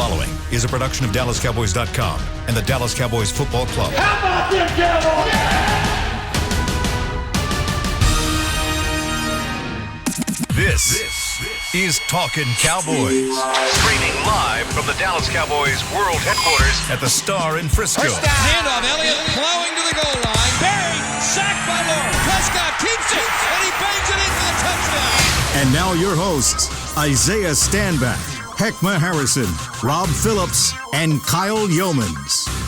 following is a production of DallasCowboys.com and the Dallas Cowboys Football Club. How about them Cowboys? This is Talkin Cowboys. Streaming live from the Dallas Cowboys World Headquarters at the Star in Frisco. First down, handoff, Elliott plowing to the goal line. Buried, sacked by Lawrence. Prescott keeps it, and he bangs it in for the touchdown. And now your hosts, Isaiah Stanback, Heckma Harrison, Rob Phillips, and Kyle Yeomans.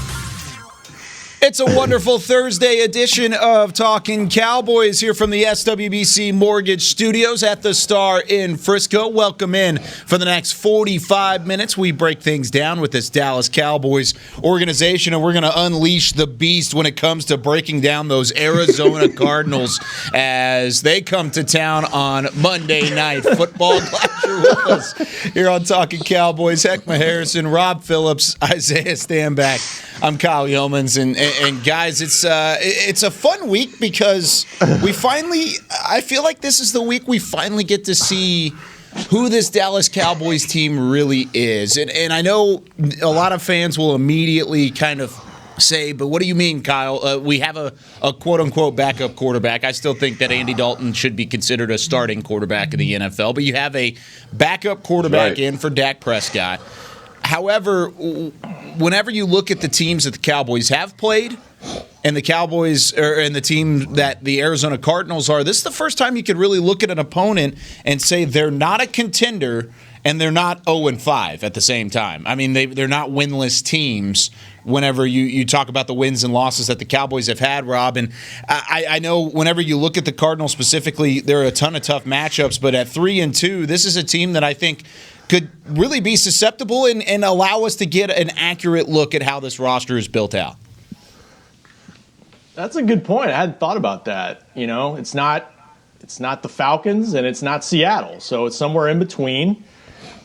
It's a wonderful Thursday edition of Talkin Cowboys here from the SWBC Mortgage Studios at the Star in Frisco. Welcome in for the next 45 minutes. We break things down with this Dallas Cowboys organization, and we're going to unleash the beast when it comes to breaking down those Arizona Cardinals as they come to town on Monday Night Football. Glad you're with us here on Talkin Cowboys. Heckma Harrison, Rob Phillips, Isaiah Stanback. I'm Kyle Yeomans, and guys, it's a fun week because I feel like this is the week we finally get to see who this Dallas Cowboys team really is. And I know a lot of fans will immediately kind of say, but what do you mean, Kyle? We have a quote-unquote backup quarterback. I still think that Andy Dalton should be considered a starting quarterback in the NFL, but you have a backup quarterback in for Dak Prescott. However, whenever you look at the teams that the Cowboys have played and the Cowboys and the team that the Arizona Cardinals are, this is the first time you could really look at an opponent and say they're not a contender and they're not 0-5 at the same time. I mean, they're not winless teams whenever you talk about the wins and losses that the Cowboys have had, Rob. And I know whenever you look at the Cardinals specifically, there are a ton of tough matchups, but at 3-2, this is a team that I think could really be susceptible and allow us to get an accurate look at how this roster is built out. That's a good point. I hadn't thought about that. You know, it's not the Falcons and it's not Seattle, so it's somewhere in between.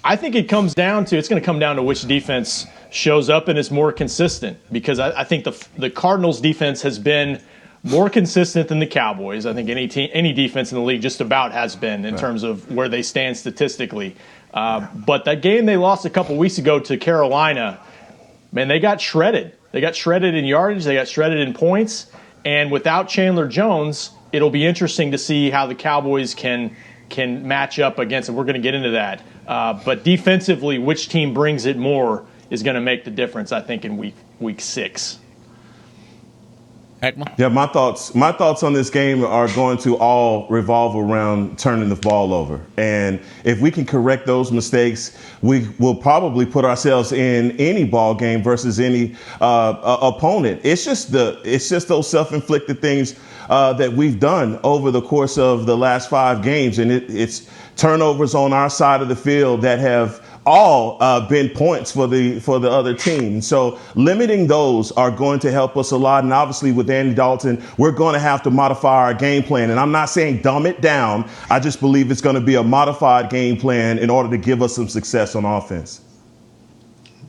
I think it's going to come down to which defense shows up and is more consistent, because I think the Cardinals defense has been more consistent than the Cowboys. I think any defense in the league just about has been in terms of where they stand statistically. But that game they lost a couple weeks ago to Carolina, man, they got shredded. They got shredded in yardage. They got shredded in points. And without Chandler Jones, it'll be interesting to see how the Cowboys can match up against it. We're going to get into that. But defensively, which team brings it more is going to make the difference, I think, in week 6. Heckma? Yeah, my thoughts on this game are going to all revolve around turning the ball over. And if we can correct those mistakes, we will probably put ourselves in any ball game versus any opponent. It's just those self-inflicted things that we've done over the course of the last 5 games, and it's turnovers on our side of the field that have all been points for the other team. So limiting those are going to help us a lot. And obviously with Andy Dalton, we're going to have to modify our game plan. And I'm not saying dumb it down. I just believe it's going to be a modified game plan in order to give us some success on offense.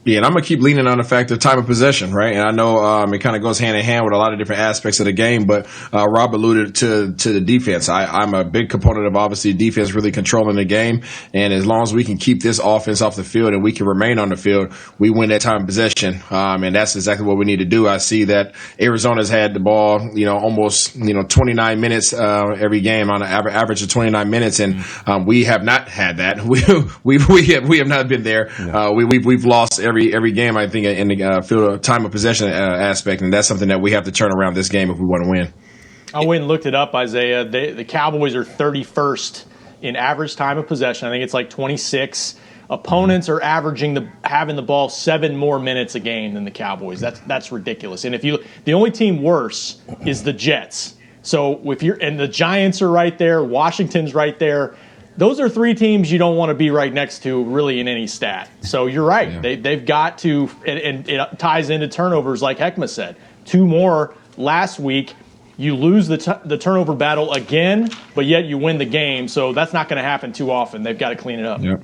Yeah, and I'm going to keep leaning on the fact of time of possession, right? And I know it kind of goes hand in hand with a lot of different aspects of the game, but Rob alluded to the defense. I'm a big component of, obviously, defense really controlling the game, and as long as we can keep this offense off the field and we can remain on the field, we win that time of possession, and that's exactly what we need to do. I see that Arizona's had the ball, almost 29 minutes every game on an average of 29 minutes, and we have not had that. We have not been there. No. We've lost every game, I think, in the field time of possession aspect, and that's something that we have to turn around this game if we want to win. I went and looked it up, Isaiah. The Cowboys are 31st in average time of possession. I think it's like 26. Opponents are having the ball 7 more minutes a game than the Cowboys. That's ridiculous. And the only team worse is the Jets. So and the Giants are right there, Washington's right there. Those are 3 teams you don't want to be right next to really in any stat. So you're right. Yeah. They've got to, and it ties into turnovers like Heckma said. 2 more last week. You lose the turnover battle again, but yet you win the game. So that's not going to happen too often. They've got to clean it up. Yep.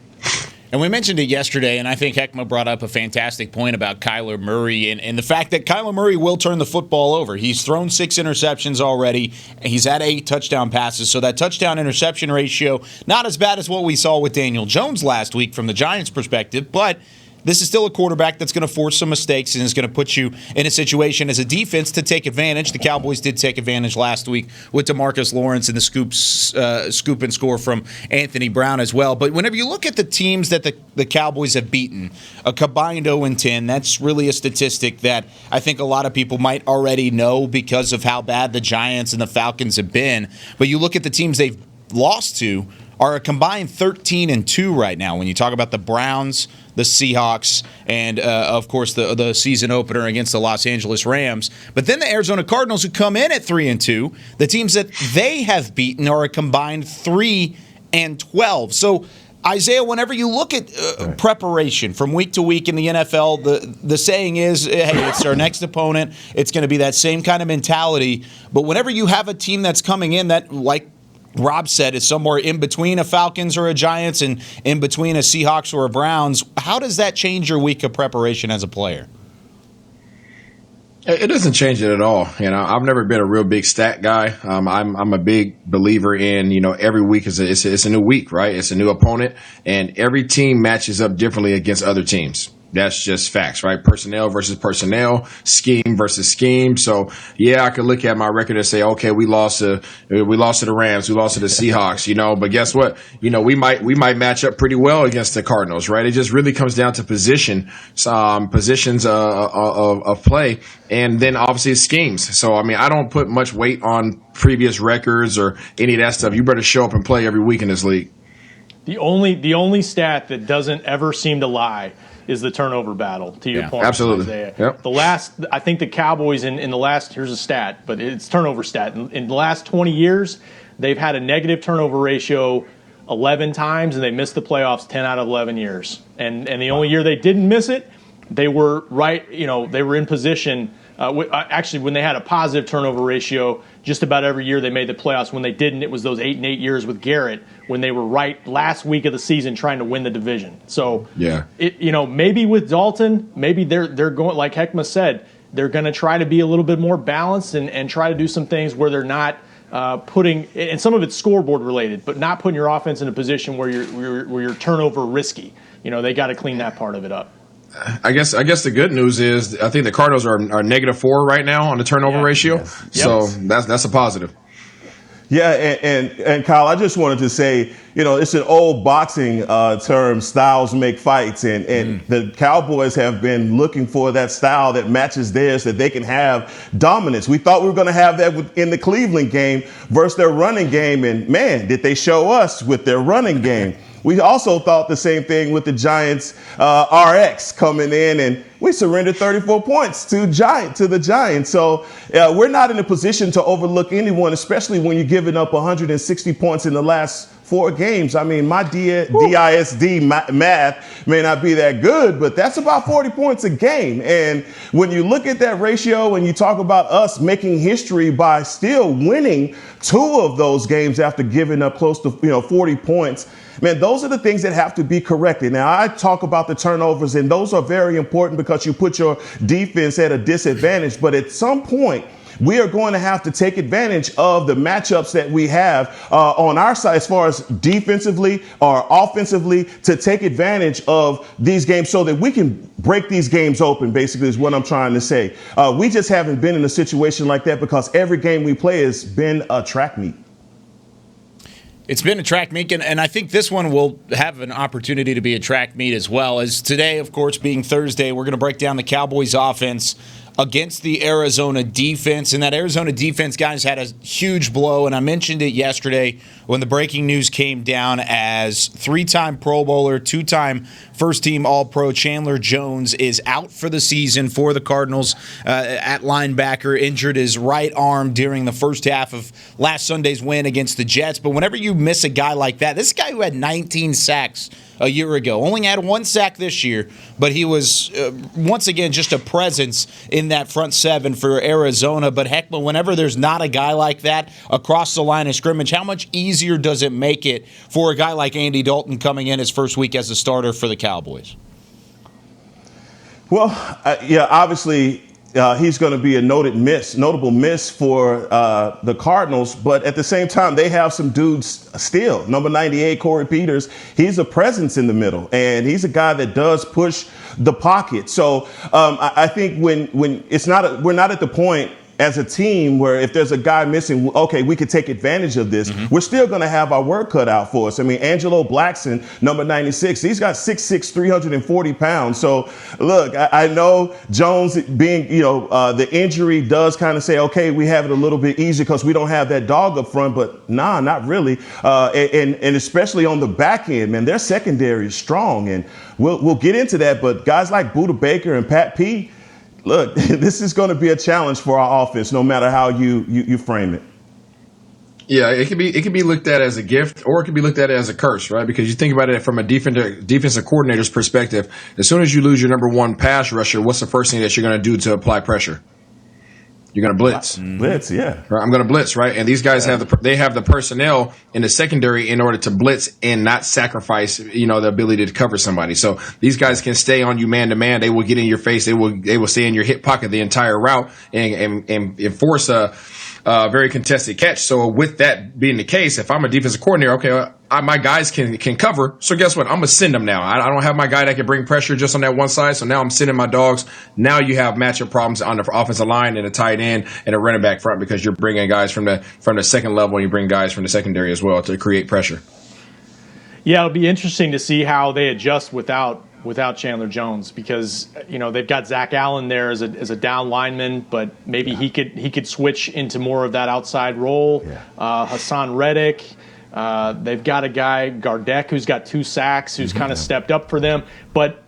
And we mentioned it yesterday, and I think Heckma brought up a fantastic point about Kyler Murray and the fact that Kyler Murray will turn the football over. He's thrown 6 interceptions already. He's had 8 touchdown passes, so that touchdown-interception ratio, not as bad as what we saw with Daniel Jones last week from the Giants' perspective, but this is still a quarterback that's going to force some mistakes and is going to put you in a situation as a defense to take advantage. The Cowboys did take advantage last week with DeMarcus Lawrence and the scoop and score from Anthony Brown as well. But whenever you look at the teams that the Cowboys have beaten, a combined 0-10, that's really a statistic that I think a lot of people might already know because of how bad the Giants and the Falcons have been. But you look at the teams they've lost to are a combined 13-2 right now. When you talk about the Browns, the Seahawks, and of course the season opener against the Los Angeles Rams. But then the Arizona Cardinals, who come in at 3-2, the teams that they have beaten are a combined 3-12. So, Isaiah, whenever you look at preparation from week to week in the NFL, the saying is, hey, it's our next opponent. It's going to be that same kind of mentality. But whenever you have a team that's coming in that, like Rob said, is somewhere in between a Falcons or a Giants and in between a Seahawks or a Browns, how does that change your week of preparation as a player? It doesn't change it at all. I've never been a real big stat guy. I'm a big believer in, every week it's a new week, right? It's a new opponent, and every team matches up differently against other teams. That's just facts, right? Personnel versus personnel, scheme versus scheme. So, yeah, I could look at my record and say, okay, we lost to the Rams, we lost to the Seahawks, but guess what? We might match up pretty well against the Cardinals, right? It just really comes down to positions of play, and then obviously schemes. So, I don't put much weight on previous records or any of that stuff. You better show up and play every week in this league. The only stat that doesn't ever seem to lie is the turnover battle, to your point. Absolutely. Isaiah. Yep. I think the Cowboys in the last, here's a stat, but it's turnover stat. In the last 20 years, they've had a negative turnover ratio 11 times, and they missed the playoffs 10 out of 11 years. And the only year they didn't miss it, they were they were in position. Actually, when they had a positive turnover ratio, just about every year they made the playoffs. When they didn't, it was those 8-8 years with Garrett when they were right last week of the season trying to win the division. So, maybe with Dalton, maybe they're going, like Heckma said, they're going to try to be a little bit more balanced and try to do some things where they're not putting, and some of it's scoreboard related, but not putting your offense in a position where you're turnover risky. They got to clean that part of it up. I guess the good news is I think the Cardinals are -4 right now on the turnover ratio. Yes. So that's a positive. Yeah, and Kyle, I just wanted to say, it's an old boxing term, styles make fights, and the Cowboys have been looking for that style that matches theirs, that they can have dominance. We thought we were going to have that in the Cleveland game versus their running game, and man, did they show us with their running game. We also thought the same thing with the Giants RX coming in, and we surrendered 34 points to the Giants. So we're not in a position to overlook anyone, especially when you're giving up 160 points in the last 4 games. I mean, my DISD math may not be that good, but that's about 40 points a game. And when you look at that ratio and you talk about us making history by still winning 2 of those games after giving up close to 40 points, man, those are the things that have to be corrected. Now, I talk about the turnovers, and those are very important because you put your defense at a disadvantage. But at some point, we are going to have to take advantage of the matchups that we have on our side as far as defensively or offensively to take advantage of these games so that we can break these games open, basically, is what I'm trying to say. We just haven't been in a situation like that because every game we play has been a track meet. It's been a track meet, and I think this one will have an opportunity to be a track meet as well. As today, of course, being Thursday, we're going to break down the Cowboys offense against the Arizona defense. And that Arizona defense, guys, had a huge blow. And I mentioned it yesterday when the breaking news came down as 3-time Pro Bowler, 2-time first-team All-Pro Chandler Jones is out for the season for the Cardinals at linebacker, injured his right arm during the first half of last Sunday's win against the Jets. But whenever you miss a guy like that, this guy who had 19 sacks a year ago, only had 1 sack this year, but he was, once again, just a presence in that front 7 for Arizona. But heck, whenever there's not a guy like that across the line of scrimmage, how much easier does it make it for a guy like Andy Dalton coming in his first week as a starter for the Cowboys? Well, obviously, he's going to be a notable miss for the Cardinals. But at the same time, they have some dudes still. Number 98, Corey Peters, he's a presence in the middle, and he's a guy that does push the pocket. So I think when we're not at the point as a team where if there's a guy missing, okay, we could take advantage of this. We're still going to have our work cut out for us. I mean, Angelo Blackson, number 96, he's got 6'6", 340 pounds. So, look, I know Jones being, the injury does kind of say, okay, we have it a little bit easier because we don't have that dog up front. But, nah, not really. And especially on the back end, man, their secondary is strong. And we'll get into that. But guys like Buda Baker and Pat P., look, this is going to be a challenge for our offense, no matter how you frame it. Yeah, it could be looked at as a gift, or it could be looked at as a curse, right? Because you think about it from a defensive coordinator's perspective. As soon as you lose your number one pass rusher, what's the first thing that you're going to do to apply pressure? You're going to blitz. Blitz, yeah. Right, I'm going to blitz, right? And these guys have the personnel in the secondary in order to blitz and not sacrifice, the ability to cover somebody. So these guys can stay on you man to man. They will get in your face. They will stay in your hip pocket the entire route and force a very contested catch. So with that being the case, if I'm a defensive coordinator, okay, my guys can cover. So guess what? I'm going to send them now. I don't have my guy that can bring pressure just on that one side. So now I'm sending my dogs. Now you have matchup problems on the offensive line and a tight end and a running back front because you're bringing guys from the second level and you bring guys from the secondary as well to create pressure. Yeah, it'll be interesting to see how they adjust without Chandler Jones because they've got Zach Allen there as a down lineman, but maybe he could switch into more of that outside role. Yeah. Hassan Reddick. They've got a guy, Gardeck, who's got 2 sacks, who's kind of stepped up for them. But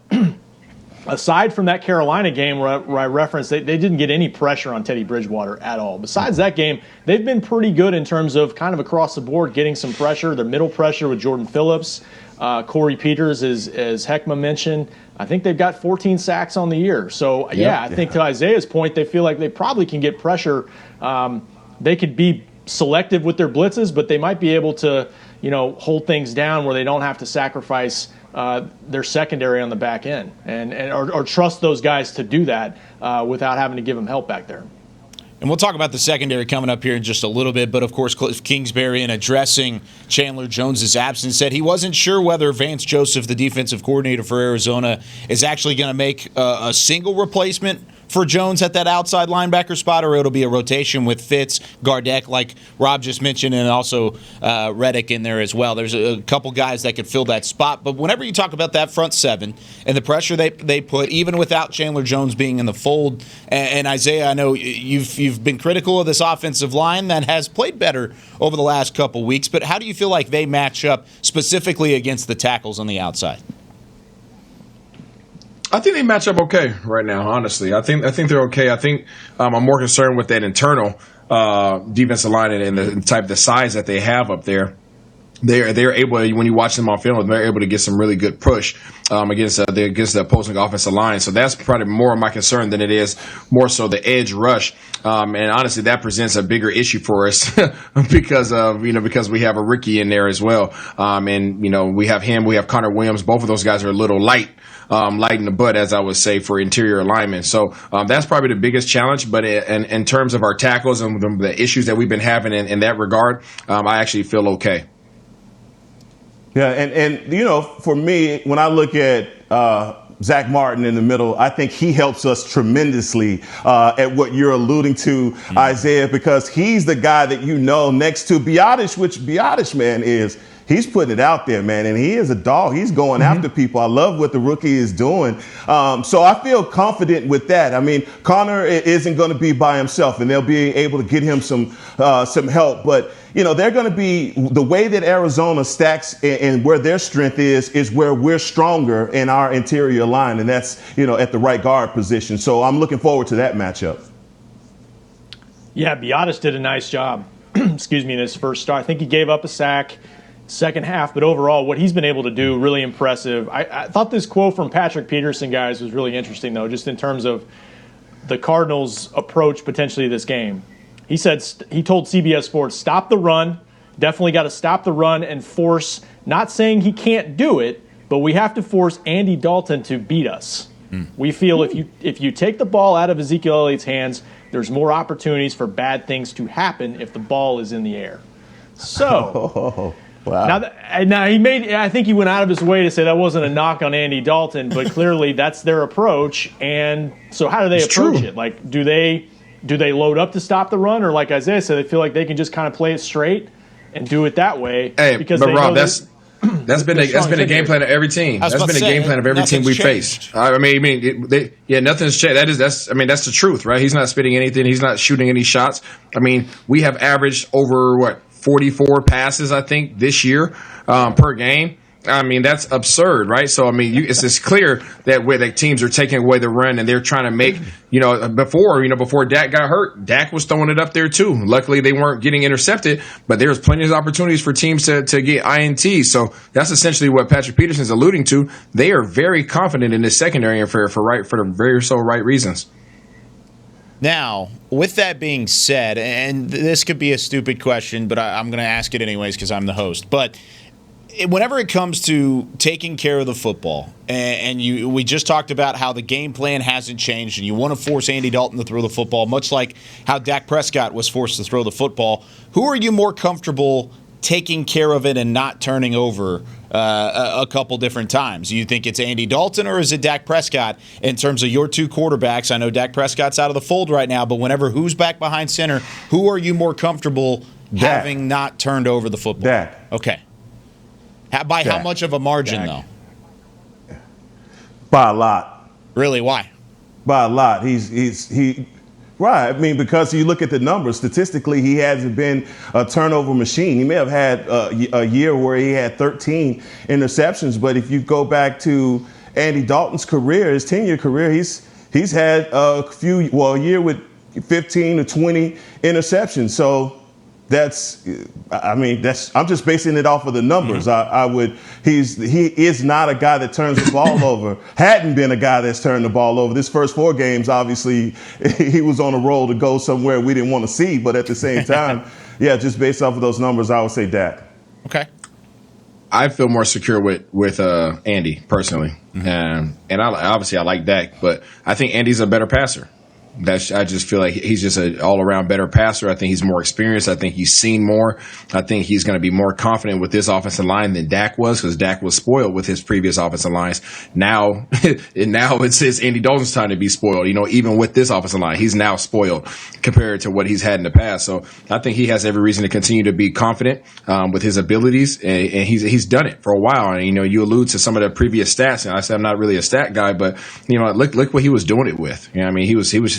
aside from that Carolina game where I referenced, they didn't get any pressure on Teddy Bridgewater at all. Besides that game, they've been pretty good in terms of kind of across the board getting some pressure. Their middle pressure with Jordan Phillips, Corey Peters, as Heckma mentioned. I think they've got 14 sacks on the year. So, I think to Isaiah's point, they feel like they probably can get pressure. They could be selective with their blitzes, but they might be able to, hold things down where they don't have to sacrifice their secondary on the back end or trust those guys to do that without having to give them help back there. And we'll talk about the secondary coming up here in just a little bit. But, of course, Cliff Kingsbury, in addressing Chandler Jones' absence, said he wasn't sure whether Vance Joseph, the defensive coordinator for Arizona, is actually going to make a single replacement for Jones at that outside linebacker spot, or it'll be a rotation with Fitz, Gardeck, like Rob just mentioned, and also Reddick in there as well. There's a couple guys that could fill that spot. But whenever you talk about that front seven and the pressure they put, even without Chandler Jones being in the fold, and Isaiah, I know you've been critical of this offensive line that has played better over the last couple weeks, but how do you feel like they match up specifically against the tackles on the outside? I think they match up okay right now, honestly. I think they're okay. I think I'm more concerned with that internal defensive line and the size that they have up there. They're able, when you watch them on film, they're able to get some really good push against the opposing offensive line. So that's probably more of my concern than it is more so the edge rush. And honestly, that presents a bigger issue for us because we have a rookie in there as well. And we have him, we have Connor Williams. Both of those guys are a little light in the butt, as I would say, for interior alignment. So that's probably the biggest challenge. But in terms of our tackles and the issues that we've been having in that regard, I actually feel okay. Yeah, and for me, when I look at Zach Martin in the middle, I think he helps us tremendously at what you're alluding to, Isaiah, because he's the guy that next to Biotish, which Biotish, man, he's putting it out there, man, and he is a dog. He's going after people. I love what the rookie is doing. So I feel confident with that. I mean, Connor isn't going to be by himself, and they'll be able to get him some help. But, they're going to be the way that Arizona stacks and where their strength is where we're stronger in our interior line, and that's, at the right guard position. So I'm looking forward to that matchup. Yeah, Biotis did a nice job, in his first start. I think he gave up a sack second half, but overall what he's been able to do, really impressive. I thought this quote from Patrick Peterson, guys, was really interesting, though, just in terms of the Cardinals' approach potentially to this game. He told CBS Sports, stop the run, definitely got to stop the run and force, not saying he can't do it, but we have to force Andy Dalton to beat us. We feel if you take the ball out of Ezekiel Elliott's hands, there's more opportunities for bad things to happen if the ball is in the air. So, wow. Now I think he went out of his way to say that wasn't a knock on Andy Dalton, but clearly that's their approach. And so how do they approach it? Like, do they load up to stop the run, or like Isaiah said, they feel like they can just kind of play it straight and do it that way? Hey, because but Rob, that's been a game plan of every team. That's been a game plan of every team we faced. Nothing's changed. That's the truth, right? He's not spitting anything. He's not shooting any shots. I mean, we have averaged over 44 passes, I think, this year per game. I mean, that's absurd, right? So, I mean, it's just clear that where the teams are taking away the run and they're trying to make, before Dak got hurt, Dak was throwing it up there too. Luckily, they weren't getting intercepted, but there was plenty of opportunities for teams to get INTs. So that's essentially what Patrick Peterson's alluding to. They are very confident in this secondary and for the very right reasons. Now, with that being said, and this could be a stupid question, but I'm going to ask it anyways because I'm the host, but whenever it comes to taking care of the football, and we just talked about how the game plan hasn't changed, and you want to force Andy Dalton to throw the football, much like how Dak Prescott was forced to throw the football, who are you more comfortable taking care of it and not turning over a couple different times? Do you think it's Andy Dalton or is it Dak Prescott in terms of your two quarterbacks? I know Dak Prescott's out of the fold right now, but whenever who's back behind center, who are you more comfortable having not turned over the football? Dak. Okay. By how much of a margin, though? By a lot. Really? Why? By a lot. He right. I mean, because you look at the numbers, statistically, he hasn't been a turnover machine. He may have had a year where he had 13 interceptions, but if you go back to Andy Dalton's career, his 10-year career, he's had a year with 15 to 20 interceptions. So I'm just basing it off of the numbers. He is not a guy that turns the ball over. Hadn't been a guy that's turned the ball over. This first 4 games, obviously, he was on a roll to go somewhere we didn't want to see. But at the same time, just based off of those numbers, I would say Dak. Okay. I feel more secure with Andy personally, and I like Dak, but I think Andy's a better passer. I just feel like he's just an all-around better passer. I think he's more experienced. I think he's seen more. I think he's going to be more confident with this offensive line than Dak was, because Dak was spoiled with his previous offensive lines. Now it's Andy Dalton's time to be spoiled. Even with this offensive line, he's now spoiled compared to what he's had in the past. So I think he has every reason to continue to be confident with his abilities, and he's done it for a while. And you allude to some of the previous stats, and I said I'm not really a stat guy, but look what he was doing it with.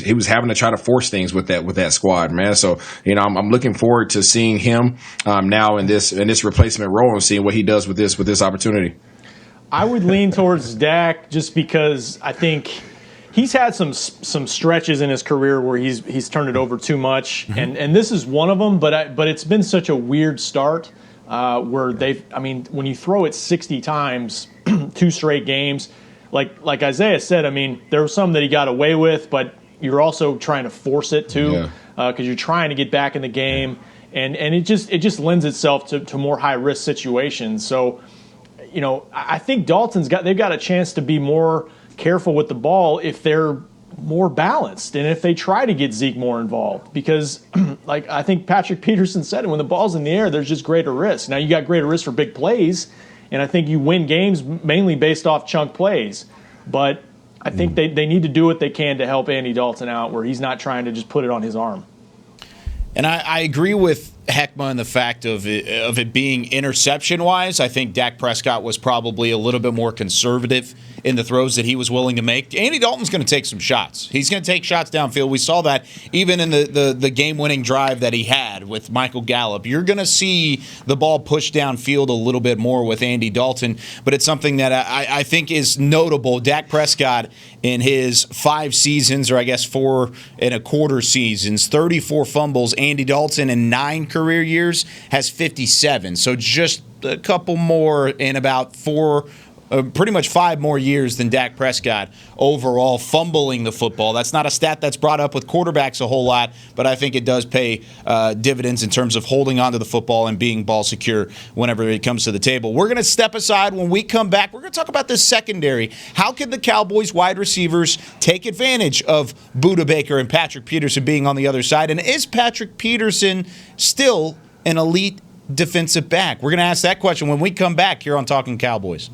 He was having to try to force things with that squad, man. So I'm looking forward to seeing him now in this replacement role and seeing what he does with this opportunity. I would lean towards Dak just because I think he's had some stretches in his career where he's turned it over too much, and this is one of them. But it's been such a weird start where when you throw it 60 times, 2 straight games, like Isaiah said, there were some that he got away with, but you're also trying to force it too, because you're trying to get back in the game, and it just lends itself to more high risk situations. So, I think they've got a chance to be more careful with the ball if they're more balanced and if they try to get Zeke more involved, because I think Patrick Peterson said it, when the ball's in the air, there's just greater risk. Now you got greater risk for big plays, and I think you win games mainly based off chunk plays, but I think they need to do what they can to help Andy Dalton out, where he's not trying to just put it on his arm. And I agree with Heckma in the fact of it being interception-wise. I think Dak Prescott was probably a little bit more conservative in the throws that he was willing to make. Andy Dalton's going to take some shots. He's going to take shots downfield. We saw that even in the game-winning drive that he had with Michael Gallup. You're going to see the ball pushed downfield a little bit more with Andy Dalton, but it's something that I think is notable. Dak Prescott in his 5 seasons, or I guess 4 1/4 seasons, 34 fumbles. Andy Dalton in 9 career years has 57. So just a couple more in about 4 pretty much 5 more years than Dak Prescott overall fumbling the football. That's not a stat that's brought up with quarterbacks a whole lot, but I think it does pay dividends in terms of holding onto the football and being ball secure whenever it comes to the table. We're going to step aside. When we come back, we're going to talk about this secondary. How can the Cowboys wide receivers take advantage of Budda Baker and Patrick Peterson being on the other side? And is Patrick Peterson still an elite defensive back? We're going to ask that question when we come back here on Talkin Cowboys.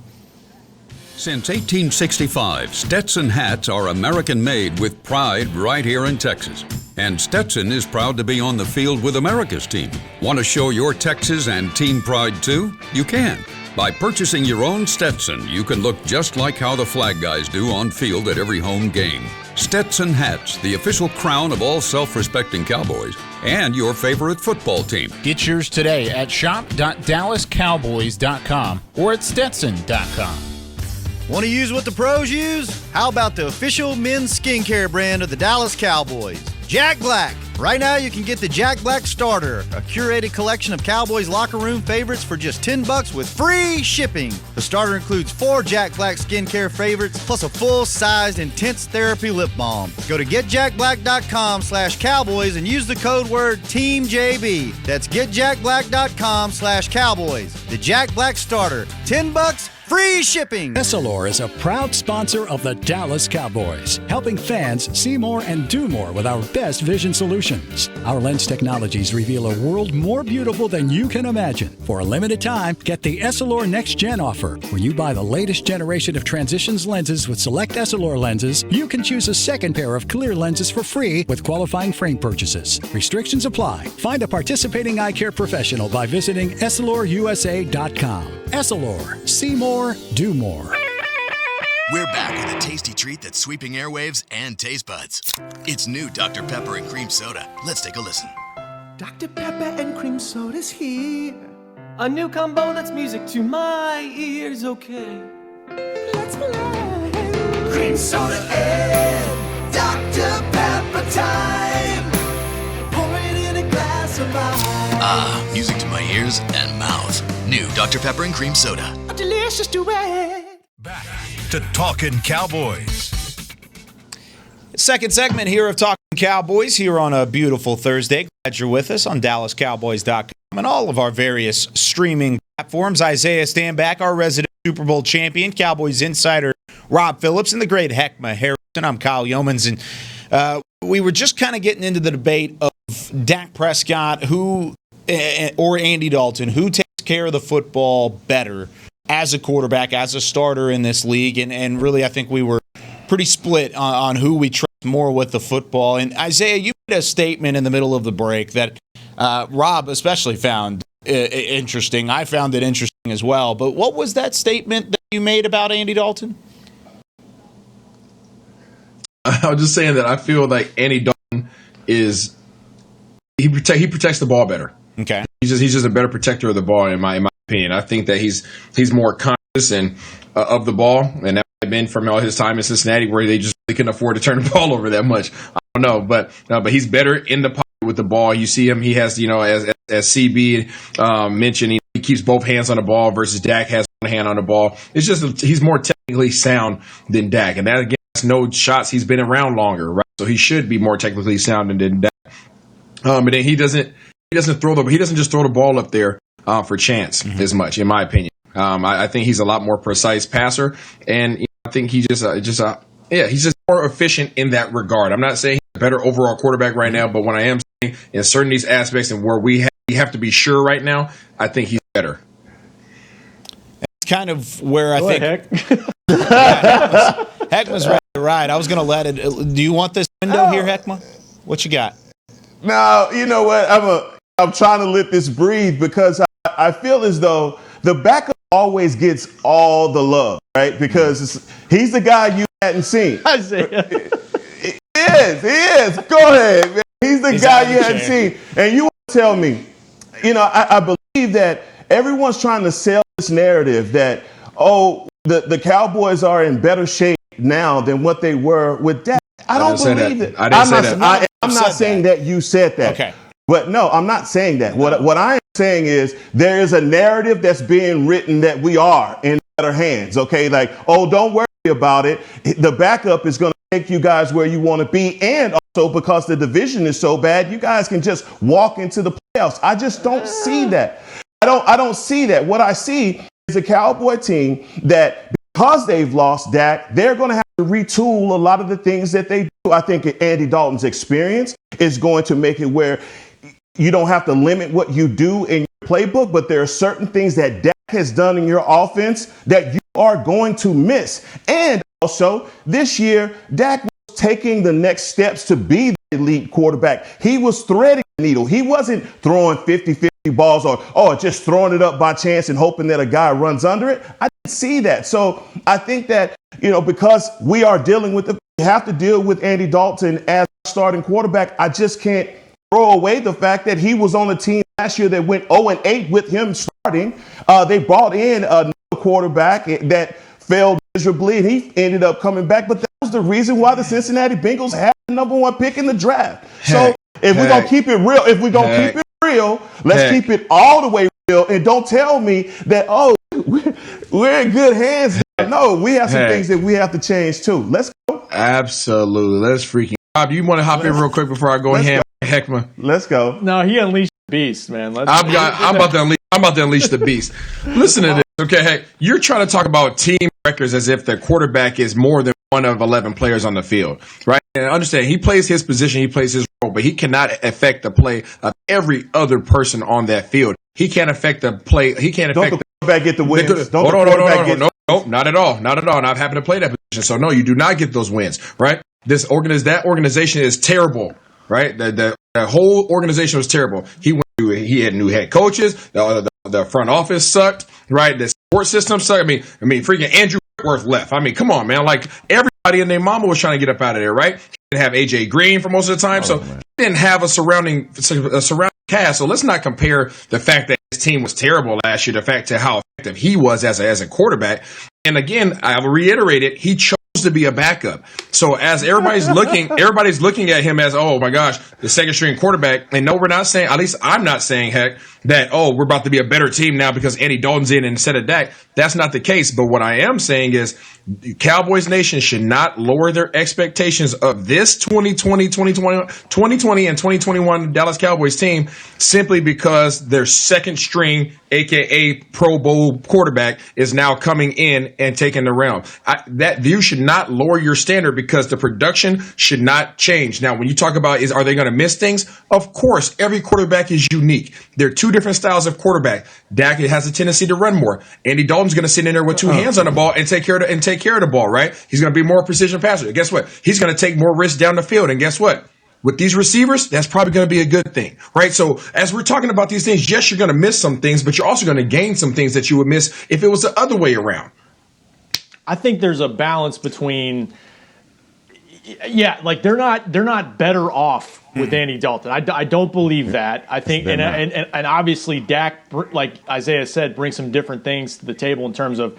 Since 1865, Stetson hats are American-made with pride right here in Texas. And Stetson is proud to be on the field with America's team. Want to show your Texas and team pride too? You can. By purchasing your own Stetson, you can look just like how the flag guys do on field at every home game. Stetson hats, the official crown of all self-respecting Cowboys and your favorite football team. Get yours today at shop.dallascowboys.com or at stetson.com. Want to use what the pros use? How about the official men's skincare brand of the Dallas Cowboys, Jack Black? Right now you can get the Jack Black Starter, a curated collection of Cowboys locker room favorites for just $10 with free shipping. The starter includes 4 Jack Black skincare favorites plus a full-sized intense therapy lip balm. Go to getjackblack.com/Cowboys and use the code word TEAMJB. That's getjackblack.com/Cowboys. The Jack Black Starter, $10, free shipping. Essilor is a proud sponsor of the Dallas Cowboys, helping fans see more and do more with our best vision solutions. Our lens technologies reveal a world more beautiful than you can imagine. For a limited time, get the Essilor Next Gen offer. When you buy the latest generation of Transitions lenses with select Essilor lenses, you can choose a second pair of clear lenses for free with qualifying frame purchases. Restrictions apply. Find a participating eye care professional by visiting EssilorUSA.com. Essilor. See more, do more. We're back with a tasty treat that's sweeping airwaves and taste buds. It's new Dr. Pepper and Cream Soda. Let's take a listen. Dr. Pepper and Cream Soda's here. A new combo that's music to my ears, okay. Let's play. Cream Soda and Dr. Pepper time. Pour it in a glass of ice. Ah, music to my ears and mouth. New Dr. Pepper and Cream Soda. A delicious duet. Back to Talkin Cowboys. Second segment here of Talkin Cowboys here on a beautiful Thursday. Glad you're with us on DallasCowboys.com and all of our various streaming platforms. Isaiah Stanback, our resident Super Bowl champion, Cowboys insider Rob Phillips, and the great Heckma Harrison. I'm Kyle Yeomans, and we were just kind of getting into the debate of Dak Prescott, or Andy Dalton, who takes care of the football better as a quarterback, as a starter in this league. And really, I think we were pretty split on who we trust more with the football. And Isaiah, you made a statement in the middle of the break that Rob especially found interesting. I found it interesting as well. But what was that statement that you made about Andy Dalton? I was just saying that I feel like Andy Dalton he protects the ball better. Okay. He's just a better protector of the ball in my opinion. I think that he's more conscious and of the ball, and that might have been from all his time in Cincinnati where they just couldn't afford to turn the ball over that much. I don't know, but he's better in the pocket with the ball. You see him; he has, as CB mentioned, he keeps both hands on the ball versus Dak has one hand on the ball. It's just he's more technically sound than Dak, and that again, that's no shots. He's been around longer, right? So he should be more technically sound than Dak. But then he doesn't just throw the ball up there for chance as much, in my opinion. I think he's a lot more precise passer, and I think he's just more efficient in that regard. I'm not saying he's a better overall quarterback right now, but when I am saying in certain these aspects and where we have to be sure right now, I think he's better. It's kind of where Go I think Heckma's ready to ride. I was going to let it. Do you want this window here, Heckma? What you got? No, you know what? I'm trying to let this breathe because I feel as though the backup always gets all the love, right? Because he's the guy you hadn't seen. Isaiah. He is. Go ahead, man. He's the guy you hadn't seen. And you want to tell me, I believe that everyone's trying to sell this narrative that, the Cowboys are in better shape now than what they were with Dak. I don't believe it. I didn't say that. I'm not saying that you said that. Okay. But no, I'm not saying that. What I am saying is there is a narrative that's being written that we are in better hands, okay? Like, oh, don't worry about it. The backup is going to take you guys where you want to be. And also because the division is so bad, you guys can just walk into the playoffs. I just don't see that. I don't see that. What I see is a Cowboy team that because they've lost Dak, they're going to have to retool a lot of the things that they do. I think Andy Dalton's experience is going to make it where you don't have to limit what you do in your playbook, but there are certain things that Dak has done in your offense that you are going to miss. And also, this year, Dak was taking the next steps to be the elite quarterback. He was threading the needle. He wasn't throwing 50-50 balls or just throwing it up by chance and hoping that a guy runs under it. I didn't see that. So I think that, because we are dealing with we have to deal with Andy Dalton as starting quarterback. I just can't throw away the fact that he was on a team last year that went 0-8 with him starting. They brought in another quarterback that failed miserably, and he ended up coming back. But that was the reason why the Cincinnati Bengals had the number 1 pick in the draft. So if we're going to keep it real, let's keep it all the way real. And don't tell me that, we're in good hands. No, we have some things that we have to change too. Let's go. Absolutely. Let's freaking. Bob, you want to hop in real quick before I go ham? Heckma. Let's go. No, he unleashed the beast, man. I'm about to unleash the beast. Listen to this, okay? Hey, you're trying to talk about team records as if the quarterback is more than one of 11 players on the field, right? And understand, he plays his position, he plays his role, but he cannot affect the play of every other person on that field. He can't affect the play. He can't affect the quarterback get the wins. No, not at all. Not at all. And I've happened to play that position. So no, you do not get those wins, right? That organization is terrible, right? The whole organization was terrible. He had new head coaches. The front office sucked, right? The support system sucked. I mean, freaking Andrew Whitworth left. I mean, come on, man. Like everybody and their mama was trying to get up out of there, right? He didn't have AJ Green for most of the time, so he didn't have a surrounding cast. So let's not compare the fact that his team was terrible last year, the fact to how effective he was as a quarterback. And again, I will reiterate it. He chose to be a backup. So as everybody's looking at him as, oh my gosh, the second string quarterback. And no, we're not saying, at least I'm not saying, heck, that, we're about to be a better team now because Andy Dalton's in instead of Dak. That's not the case. But what I am saying is Cowboys Nation should not lower their expectations of this 2020 and 2021 Dallas Cowboys team simply because their second string, aka Pro Bowl quarterback, is now coming in and taking the realm. You should not lower your standard because the production should not change. Now, when you talk about are they going to miss things? Of course, every quarterback is unique. There are two different styles of quarterback. Dak has a tendency to run more. Andy Dalton's going to sit in there with two hands on the ball and take care of the ball, right? He's going to be more precision passer. Guess what? He's going to take more risks down the field. And guess what? With these receivers, that's probably going to be a good thing, right? So as we're talking about these things, yes, you're going to miss some things, but you're also going to gain some things that you would miss if it was the other way around. I think there's a balance between, like they're not better off with Andy Dalton. I don't believe that. I think, and obviously Dak, like Isaiah said, brings some different things to the table in terms of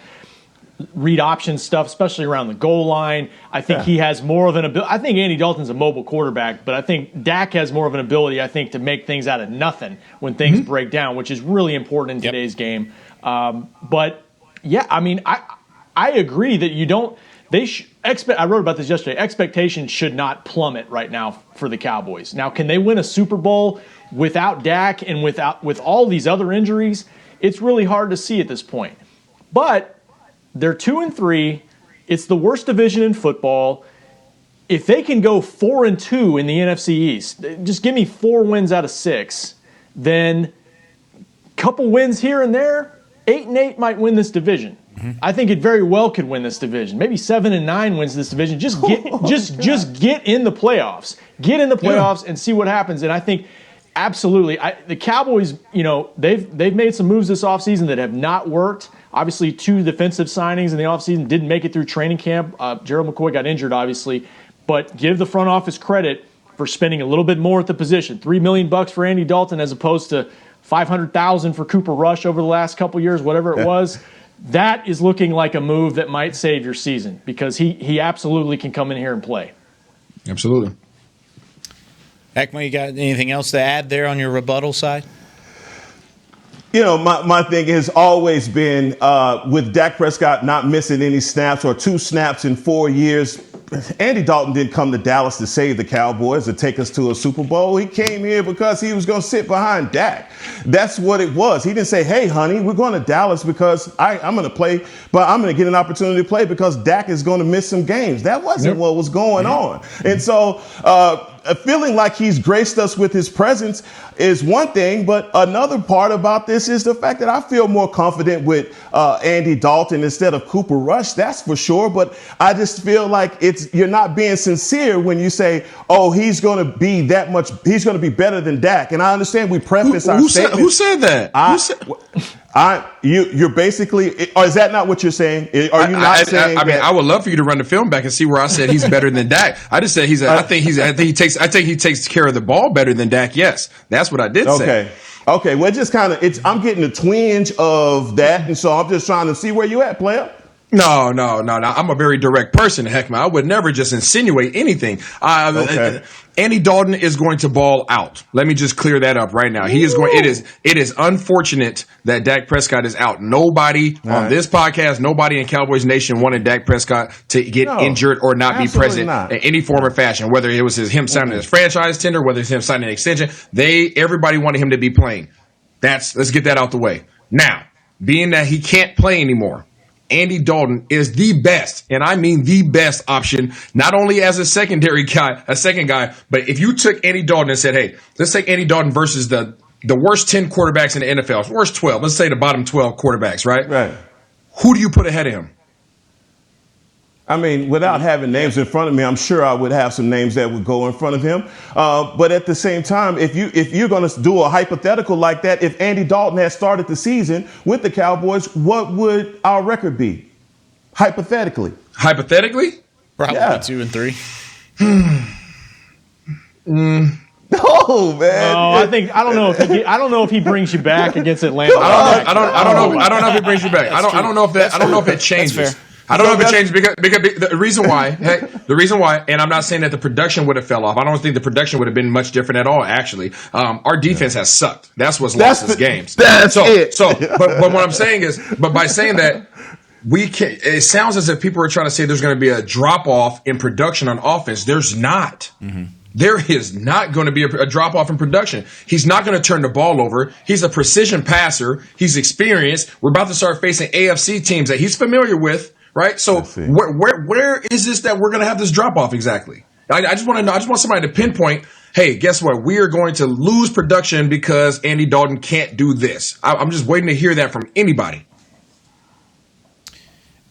read option stuff, especially around the goal line. I think he has more of an ability. I think Andy Dalton's a mobile quarterback, but I think Dak has more of an ability, I think, to make things out of nothing when things break down, which is really important in today's game. But yeah, I mean, I agree that you don't. I wrote about this yesterday. Expectations should not plummet right now for the Cowboys. Now, can they win a Super Bowl without Dak and with all these other injuries? It's really hard to see at this point. But they're 2-3. It's the worst division in football. If they can go 4-2 in the NFC East, just give me 4 wins out of 6, then a couple wins here and there, 8-8 might win this division. I think it very well could win this division. Maybe 7-9 wins this division. Just get in the playoffs. Get in the playoffs and see what happens. And I think absolutely, the Cowboys, they've made some moves this offseason that have not worked. Obviously, 2 defensive signings in the offseason didn't make it through training camp. Gerald McCoy got injured, obviously. But give the front office credit for spending a little bit more at the position. $3 million for Andy Dalton as opposed to $500,000 for Cooper Rush over the last couple years, whatever it was. That is looking like a move that might save your season because he absolutely can come in here and play. Absolutely. Heckma, you got anything else to add there on your rebuttal side? my thing has always been with Dak Prescott not missing any snaps or 2 snaps in 4 years. Andy Dalton didn't come to Dallas to save the Cowboys or take us to a Super Bowl. He came here because he was going to sit behind Dak. That's what it was. He didn't say, hey, honey, we're going to Dallas because I'm going to play, but I'm going to get an opportunity to play because Dak is going to miss some games. That wasn't what was going on. And so feeling like he's graced us with his presence is one thing, but another part about this is the fact that I feel more confident with Andy Dalton instead of Cooper Rush. That's for sure. But I just feel like you're not being sincere when you say, oh, he's going to be he's going to be better than Dak. And I understand we preface our statement. Who said that? You're basically, or is that not what you're saying? Are you not saying? I mean, I would love for you to run the film back and see where I said he's better than Dak. I just said I think he takes care of the ball better than Dak. Yes, that's what I did say. Okay. Well, just kind of, I'm getting a twinge of that, and so I'm just trying to see where you at, player. No. I'm a very direct person, Heckman. I would never just insinuate anything. Andy Dalton is going to ball out. Let me just clear that up right now. He is going. It is unfortunate that Dak Prescott is out. Nobody on this podcast, nobody in Cowboys Nation wanted Dak Prescott to get injured or not be present in any form or fashion. Whether it was him signing his franchise tender, whether it's him signing an extension, everybody wanted him to be playing. Let's get that out the way. Now, being that he can't play anymore, Andy Dalton is the best, and I mean the best option, not only as a second guy, but if you took Andy Dalton and said, hey, let's take Andy Dalton versus the worst 10 quarterbacks in the NFL, worst 12, let's say the bottom 12 quarterbacks, right? Right. Who do you put ahead of him? I mean, without having names in front of me, I'm sure I would have some names that would go in front of him. But at the same time, if you're going to do a hypothetical like that, if Andy Dalton had started the season with the Cowboys, what would our record be? Hypothetically. Hypothetically? Probably 2-3. Oh man! No, I don't know if he brings you back against Atlanta. I don't know if he brings you back. I don't know if it changes. I don't know if it changed because the reason why, and I'm not saying that the production would have fell off. I don't think the production would have been much different at all. Actually, our defense has sucked. That's what's lost us games. That's it. But what I'm saying is, but by saying that, it sounds as if people are trying to say there's going to be a drop off in production on offense. There's not. Mm-hmm. There is not going to be a drop off in production. He's not going to turn the ball over. He's a precision passer. He's experienced. We're about to start facing AFC teams that he's familiar with. Right, so where is this that we're going to have this drop off exactly? I just want to know. I just want somebody to pinpoint. Hey, guess what? We are going to lose production because Andy Dalton can't do this. I'm just waiting to hear that from anybody.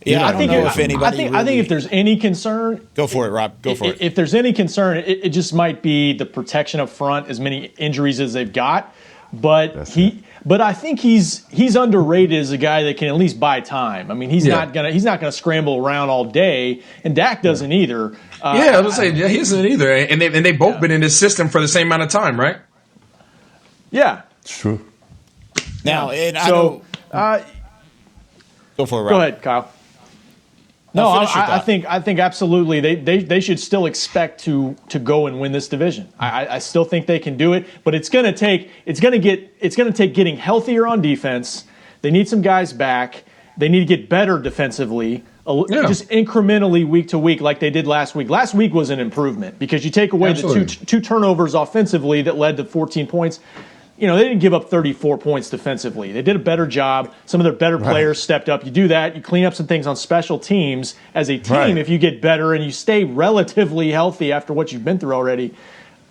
Yeah, I don't know if anybody. I think if there's any concern, go for it, Rob. Go for it. If there's any concern, it just might be the protection up front. As many injuries as they've got, But I think he's underrated as a guy that can at least buy time. I mean, he's not gonna scramble around all day, and Dak doesn't either. I was gonna say he isn't either, and they both been in this system for the same amount of time, right? Yeah, it's true. Now, go for it, Rob. Go ahead, Kyle. No, I think absolutely they should still expect to go and win this division. I still think they can do it, but it's gonna take getting healthier on defense. They need some guys back. They need to get better defensively, just incrementally week to week, like they did last week. Last week was an improvement because you take away the two turnovers offensively that led to 14 points. They didn't give up 34 points defensively. They did a better job. Some of their better players stepped up. You do that, you clean up some things on special teams as a team. Right. If you get better and you stay relatively healthy after what you've been through already.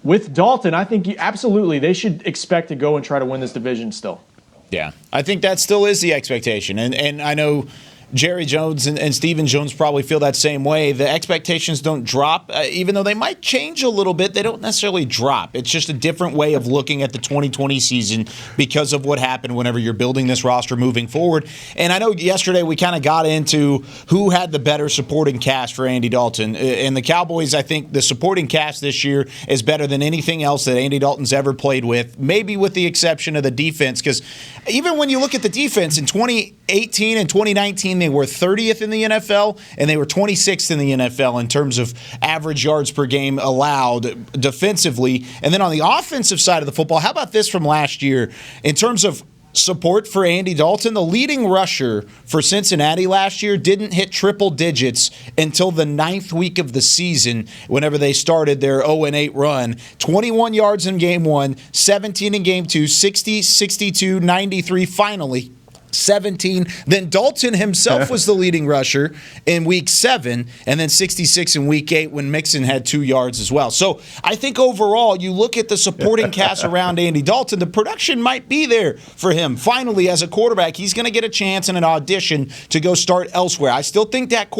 With Dalton, I think absolutely they should expect to go and try to win this division still. Yeah, I think that still is the expectation. And I know Jerry Jones and Stephen Jones probably feel that same way. The expectations don't drop, even though they might change a little bit. They don't necessarily drop. It's just a different way of looking at the 2020 season because of what happened whenever you're building this roster moving forward. And I know yesterday we kind of got into who had the better supporting cast for Andy Dalton. And the Cowboys, I think the supporting cast this year is better than anything else that Andy Dalton's ever played with, maybe with the exception of the defense. Because even when you look at the defense in 2018 and 2019, they were 30th in the NFL, and they were 26th in the NFL in terms of average yards per game allowed defensively. And then on the offensive side of the football, how about this from last year? In terms of support for Andy Dalton. The leading rusher for Cincinnati last year didn't hit triple digits until the 9th week of the season whenever they started their 0-8 run. 21 yards in game 1, 17 in game 2, 60, 62, 93, finally 17. Then Dalton himself was the leading rusher in week 7, and then 66 in week 8 when Mixon had 2 yards as well. So I think overall, you look at the supporting cast around Andy Dalton, the production might be there for him. Finally, as a quarterback, he's going to get a chance and an audition to go start elsewhere. I still think Dak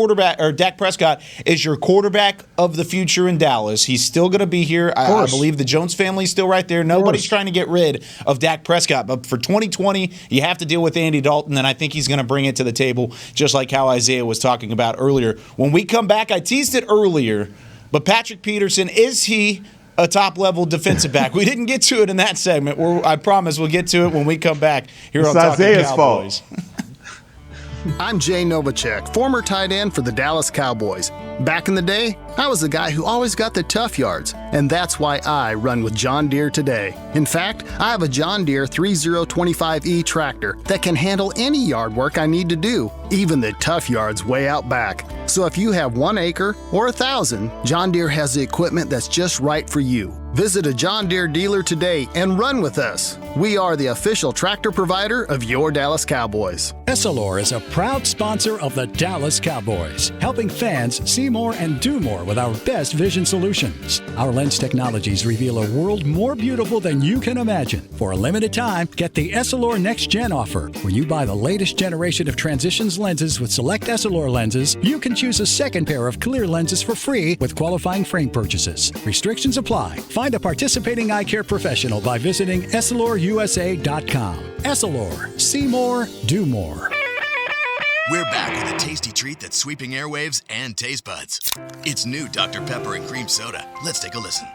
Prescott is your quarterback of the future in Dallas. He's still going to be here. I believe the Jones family is still right there. Nobody's trying to get rid of Dak Prescott. But for 2020, you have to deal with Andy Dalton, and I think he's going to bring it to the table, just like how Isaiah was talking about earlier. When we come back, I teased it earlier, but Patrick Peterson, is he a top-level defensive back? We didn't get to it in that segment. I promise we'll get to it when we come back here on Talkin Isaiah's Cowboys. fault. I'm Jay Novacek, former tight end for the Dallas Cowboys. Back in the day, I was the guy who always got the tough yards, and that's why I run with John Deere today. In fact, I have a John Deere 3025E tractor that can handle any yard work I need to do, even the tough yards way out back. So if you have 1 acre or 1,000, John Deere has the equipment that's just right for you. Visit a John Deere dealer today and run with us. We are the official tractor provider of your Dallas Cowboys. Essilor is a proud sponsor of the Dallas Cowboys, helping fans see more and do more with our best vision solutions. Our lens technologies reveal a world more beautiful than you can imagine. For a limited time, get the Essilor Next Gen offer. When you buy the latest generation of Transitions lenses with select Essilor lenses, you can choose a second pair of clear lenses for free with qualifying frame purchases. Restrictions apply. Find a participating eye care professional by visiting EssilorUSA.com. Essilor. See more, do more. We're back with a tasty treat that's sweeping airwaves and taste buds. It's new Dr. Pepper and Cream Soda. Let's take a listen.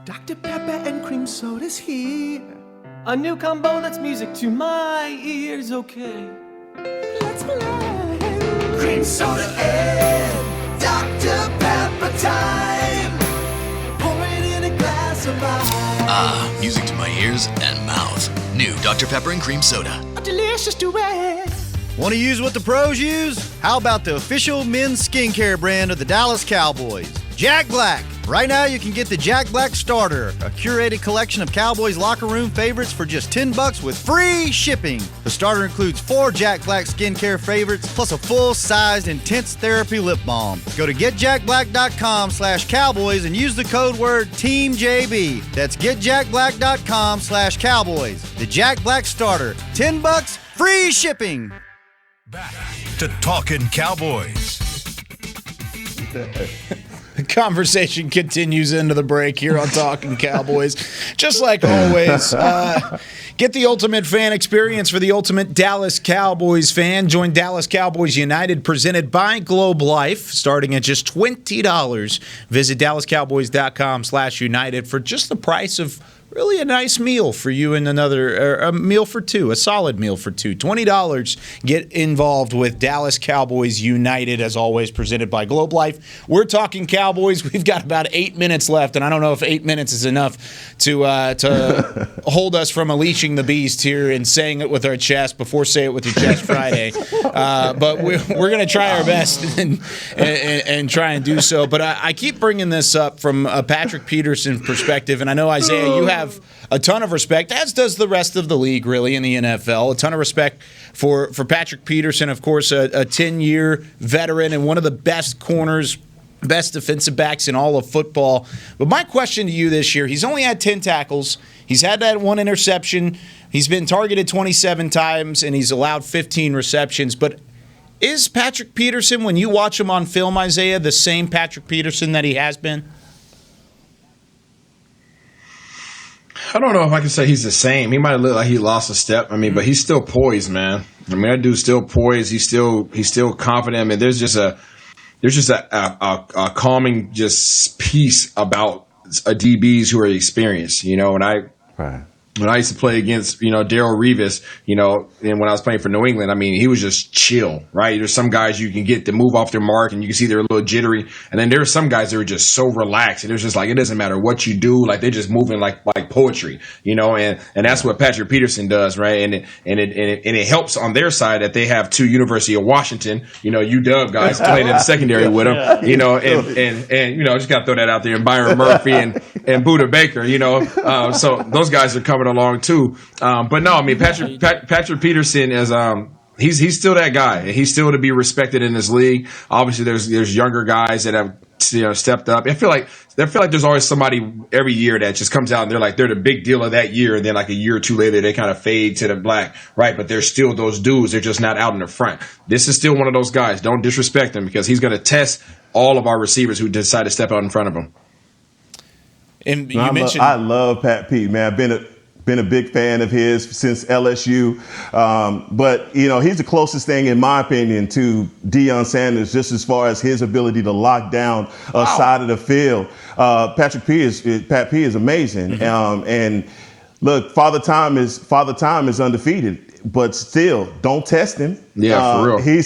Dr. Pepper and Cream Soda's here. A new combo that's music to my ears, okay. Let's play. Cream Soda and Dr. Pepper time. Pour it in a glass of ice. Ah, music to my ears and mouth. New Dr. Pepper and Cream Soda. A delicious duet. Want to use what the pros use? How about the official men's skincare brand of the Dallas Cowboys, Jack Black? Right now, you can get the Jack Black Starter, a curated collection of Cowboys locker room favorites for just $10 with free shipping. The starter includes 4 Jack Black skincare favorites, plus a full-sized intense therapy lip balm. Go to getjackblack.com/Cowboys and use the code word TEAMJB. That's getjackblack.com/Cowboys. The Jack Black Starter, $10, free shipping. Back to Talkin Cowboys. The conversation continues into the break here on Talkin Cowboys. Just like always, get the ultimate fan experience for the ultimate Dallas Cowboys fan. Join Dallas Cowboys United, presented by Globe Life, starting at just $20. Visit DallasCowboys.com/United for just the price of really a nice meal for you and a meal for two, a solid meal for two. $20. Get involved with Dallas Cowboys United, as always, presented by Globe Life. We're talking Cowboys. We've got about 8 minutes left, and I don't know if 8 minutes is enough to hold us from unleashing the beast here and saying it with our chest before Say It With Your Chest Friday. But we're going to try our best and try and do so. But I keep bringing this up from a Patrick Peterson perspective, and I know, Isaiah, you have a ton of respect, as does the rest of the league, really, in the NFL. A ton of respect for Patrick Peterson, of course, a 10-year veteran and one of the best corners, best defensive backs in all of football. But my question to you this year, he's only had 10 tackles. He's had that 1 interception. He's been targeted 27 times, and he's allowed 15 receptions. But is Patrick Peterson, when you watch him on film, Isaiah, the same Patrick Peterson that he has been? I don't know if I can say he's the same. He might have looked like he lost a step. But he's still poised, man. That dude's still poised. He's still confident. There's just a calming just peace about DBs who are experienced, and when I used to play against, Darrelle Revis, and when I was playing for New England, I mean, he was just chill, right? There's some guys you can get to move off their mark and you can see they're a little jittery. And then there are some guys that are just so relaxed. And it's just like, it doesn't matter what you do. Like, they're just moving like poetry, and that's what Patrick Peterson does, right? And it helps on their side that they have two University of Washington, UW guys playing in the secondary with them, and I just got to throw that out there. And Byron Murphy and Buda Baker, so those guys are coming along too. But no, I mean, Patrick Peterson is, he's still that guy. He's still to be respected in this league. Obviously there's younger guys that have, stepped up. I feel like there's always somebody every year that just comes out and they're the big deal of that year. And then like a year or two later, they kind of fade to the black, right? But they're still those dudes. They're just not out in the front. This is still one of those guys. Don't disrespect him because he's going to test all of our receivers who decide to step out in front of him. And I love Pat Pete, man. I've been a big fan of his since LSU. But, he's the closest thing, in my opinion, to Deion Sanders, just as far as his ability to lock down a side of the field. Pat P is amazing. Mm-hmm. And look, Father Time is undefeated. But still, don't test him. Yeah, for real. He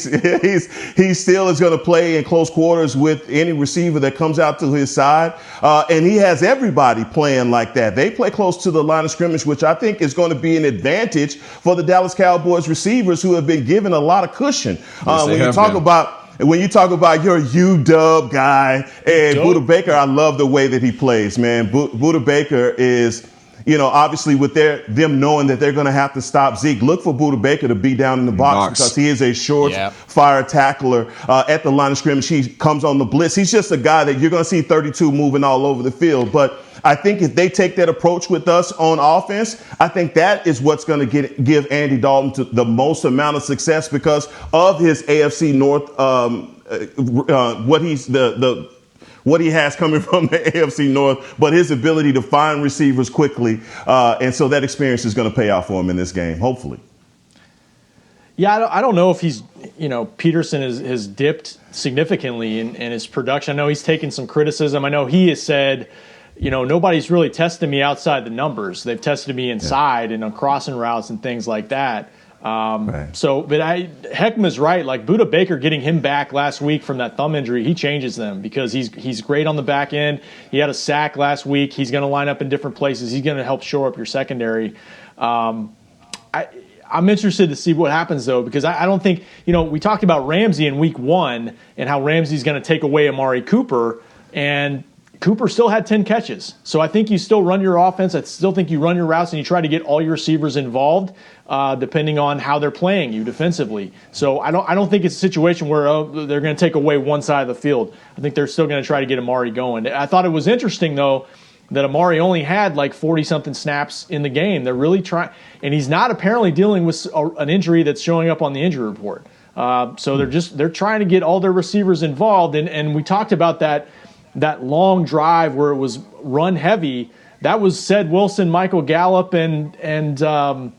still is going to play in close quarters with any receiver that comes out to his side. And he has everybody playing like that. They play close to the line of scrimmage, which I think is going to be an advantage for the Dallas Cowboys receivers who have been given a lot of cushion. Yes, when you talk about your UW guy and Buda Baker, I love the way that he plays, man. Buda Baker is, obviously with them knowing that they're going to have to stop Zeke, look for Buda Baker to be down in the box because he is a short fire tackler at the line of scrimmage. He comes on the blitz. He's just a guy that you're going to see 32 moving all over the field. But I think if they take that approach with us on offense, I think that is what's going to give Andy Dalton the most amount of success because of his AFC North, what he has coming from the AFC North, but his ability to find receivers quickly. And so that experience is going to pay out for him in this game, hopefully. Yeah, I don't know if he's, Peterson has dipped significantly in his production. I know he's taken some criticism. I know he has said, nobody's really tested me outside the numbers. They've tested me inside and on crossing routes and things like that. But Heckma's right. Like Buda Baker getting him back last week from that thumb injury, he changes them because he's great on the back end. He had a sack last week. He's going to line up in different places. He's going to help shore up your secondary. I'm interested to see what happens though, because I don't think, we talked about Ramsey in week 1 and how Ramsey's going to take away Amari Cooper, and Cooper still had 10 catches. So I think you still run your offense. I still think you run your routes and you try to get all your receivers involved, depending on how they're playing you defensively. So I don't think it's a situation where they're going to take away one side of the field. I think they're still going to try to get Amari going. I thought it was interesting, though, that Amari only had like 40-something snaps in the game. They're really trying, and he's not apparently dealing with an injury that's showing up on the injury report. So they're trying to get all their receivers involved. And we talked about that long drive where it was run heavy. That was Ced Wilson, Michael Gallup, and Noah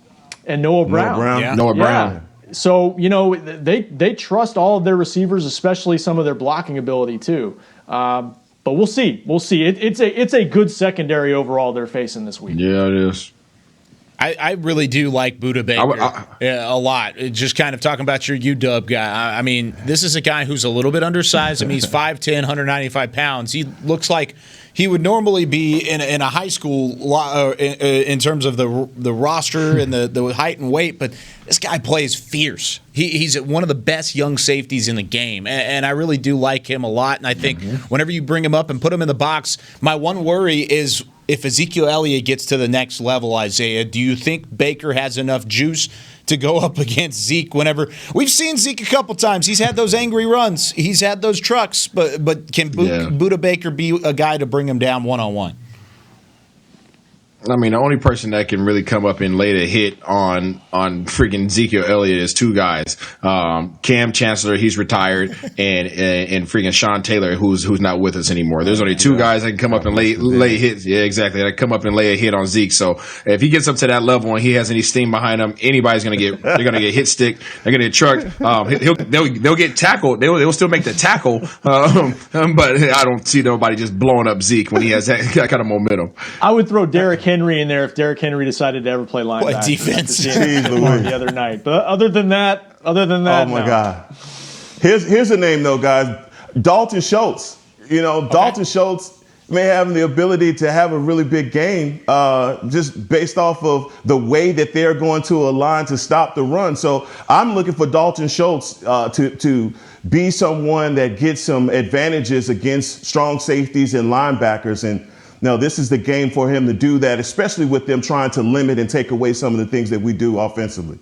Brown. Noah Brown. So, they trust all of their receivers, especially some of their blocking ability too. But we'll see. It's a good secondary overall they're facing this week. Yeah, it is. I really do like Buda Baker a lot. Just kind of talking about your UW guy. I mean, this is a guy who's a little bit undersized. I mean, he's 5'10", 195 pounds. He looks like he would normally be in a high school in terms of the roster and the height and weight, but this guy plays fierce. He's one of the best young safeties in the game, and I really do like him a lot. And I think whenever you bring him up and put him in the box, my one worry is if Ezekiel Elliott gets to the next level, Isaiah, do you think Baker has enough juice to go up against Zeke whenever – we've seen Zeke a couple times. He's had those angry runs. He's had those trucks. But can Buda Baker be a guy to bring him down one-on-one? I mean, the only person that can really come up and lay the hit on freaking Ezekiel Elliott is two guys. Cam Chancellor, he's retired, and freaking Sean Taylor, who's not with us anymore. There's only two guys that can come up and lay hits. Yeah, exactly. That come up and lay a hit on Zeke. So if he gets up to that level and he has any steam behind him, anybody's they're gonna get hit stick. They're gonna get trucked. They'll get tackled. They'll still make the tackle. But I don't see nobody just blowing up Zeke when he has that kind of momentum. I would throw Derrick Henry Henry in there if Derrick Henry decided to ever play linebacker. What defense? The other night. But other than that, oh my God. Here's a name though, guys. Dalton Schultz. Dalton Schultz may have the ability to have a really big game just based off of the way that they're going to align to stop the run. So I'm looking for Dalton Schultz to be someone that gets some advantages against strong safeties and linebackers. And this is the game for him to do that, especially with them trying to limit and take away some of the things that we do offensively.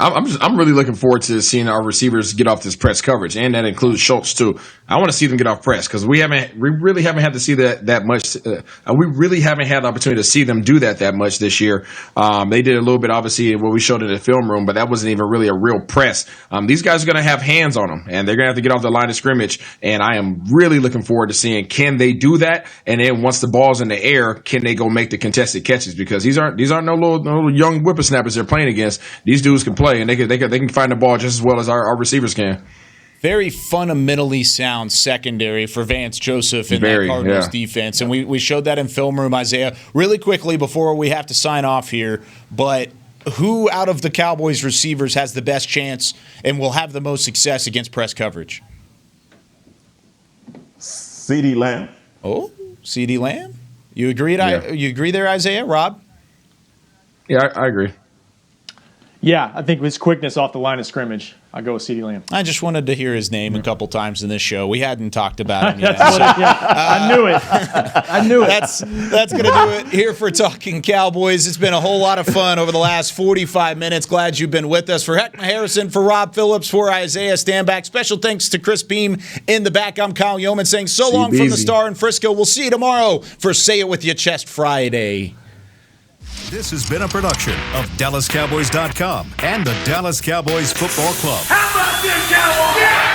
I'm really looking forward to seeing our receivers get off this press coverage, and that includes Schultz too. I want to see them get off press because we really haven't had to see that much. We really haven't had the opportunity to see them do that much this year. They did a little bit, obviously, what we showed in the film room, but that wasn't even really a real press. These guys are going to have hands on them, and they're going to have to get off the line of scrimmage. And I am really looking forward to seeing, can they do that? And then once the ball's in the air, can they go make the contested catches? Because these aren't no little young whippersnappers they're playing against. These dudes can play. And they can find the ball just as well as our receivers can. Very fundamentally sound secondary for Vance Joseph in that Cardinals defense. And we showed that in film room, Isaiah. Really quickly before we have to sign off here, but who out of the Cowboys receivers has the best chance and will have the most success against press coverage? CeeDee Lamb. Oh, CeeDee Lamb? You agreed? Yeah. You agree there, Isaiah? Rob? Yeah, I agree. Yeah, I think with his quickness off the line of scrimmage, I'll go with CeeDee Lamb. I just wanted to hear his name a couple times in this show. We hadn't talked about him yet. I knew it. I knew it. That's going to do it here for Talking Cowboys. It's been a whole lot of fun over the last 45 minutes. Glad you've been with us. For Heckma Harrison, for Rob Phillips, for Isaiah Stanback. Special thanks to Chris Beam in the back. I'm Kyle Yeoman saying so long from the Star in Frisco. We'll see you tomorrow for Say It With Your Chest Friday. This has been a production of DallasCowboys.com and the Dallas Cowboys Football Club. How about this, Cowboys? Yeah!